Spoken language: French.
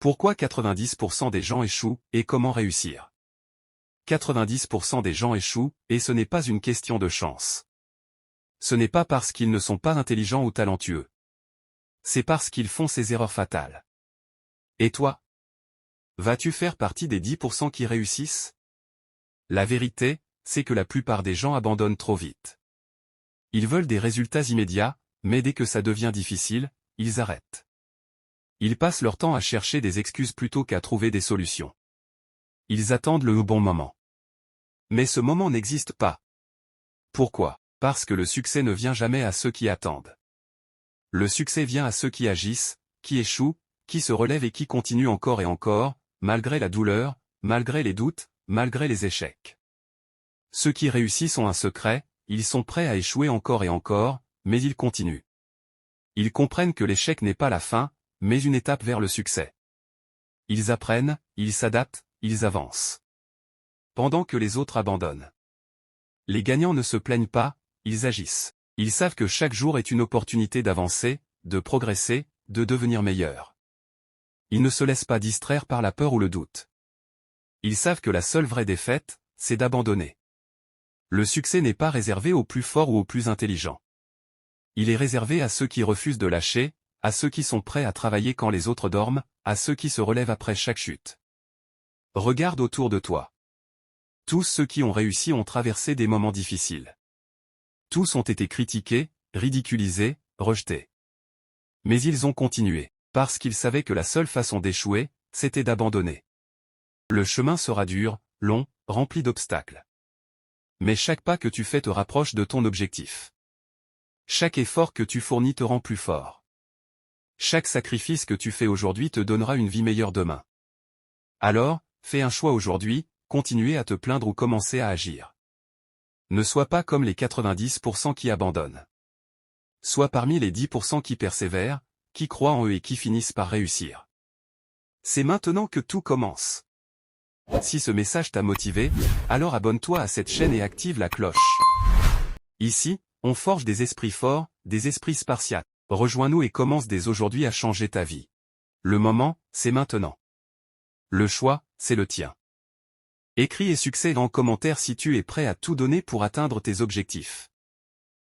Pourquoi 90% des gens échouent et comment réussir? 90% des gens échouent, et ce n'est pas une question de chance. Ce n'est pas parce qu'ils ne sont pas intelligents ou talentueux. C'est parce qu'ils font ces erreurs fatales. Et toi? Vas-tu faire partie des 10% qui réussissent? La vérité, c'est que la plupart des gens abandonnent trop vite. Ils veulent des résultats immédiats, mais dès que ça devient difficile, ils arrêtent. Ils passent leur temps à chercher des excuses plutôt qu'à trouver des solutions. Ils attendent le bon moment. Mais ce moment n'existe pas. Pourquoi? Parce que le succès ne vient jamais à ceux qui attendent. Le succès vient à ceux qui agissent, qui échouent, qui se relèvent et qui continuent encore et encore, malgré la douleur, malgré les doutes, malgré les échecs. Ceux qui réussissent ont un secret, ils sont prêts à échouer encore et encore, mais ils continuent. Ils comprennent que l'échec n'est pas la fin, mais une étape vers le succès. Ils apprennent, ils s'adaptent, ils avancent. Pendant que les autres abandonnent. Les gagnants ne se plaignent pas, ils agissent. Ils savent que chaque jour est une opportunité d'avancer, de progresser, de devenir meilleur. Ils ne se laissent pas distraire par la peur ou le doute. Ils savent que la seule vraie défaite, c'est d'abandonner. Le succès n'est pas réservé aux plus forts ou aux plus intelligents. Il est réservé à ceux qui refusent de lâcher, à ceux qui sont prêts à travailler quand les autres dorment, à ceux qui se relèvent après chaque chute. Regarde autour de toi. Tous ceux qui ont réussi ont traversé des moments difficiles. Tous ont été critiqués, ridiculisés, rejetés. Mais ils ont continué, parce qu'ils savaient que la seule façon d'échouer, c'était d'abandonner. Le chemin sera dur, long, rempli d'obstacles. Mais chaque pas que tu fais te rapproche de ton objectif. Chaque effort que tu fournis te rend plus fort. Chaque sacrifice que tu fais aujourd'hui te donnera une vie meilleure demain. Alors, fais un choix aujourd'hui, continuer à te plaindre ou commencer à agir. Ne sois pas comme les 90% qui abandonnent. Sois parmi les 10% qui persévèrent, qui croient en eux et qui finissent par réussir. C'est maintenant que tout commence. Si ce message t'a motivé, alors abonne-toi à cette chaîne et active la cloche. Ici, on forge des esprits forts, des esprits spartiates. Rejoins-nous et commence dès aujourd'hui à changer ta vie. Le moment, c'est maintenant. Le choix, c'est le tien. Écris et succès en commentaire si tu es prêt à tout donner pour atteindre tes objectifs.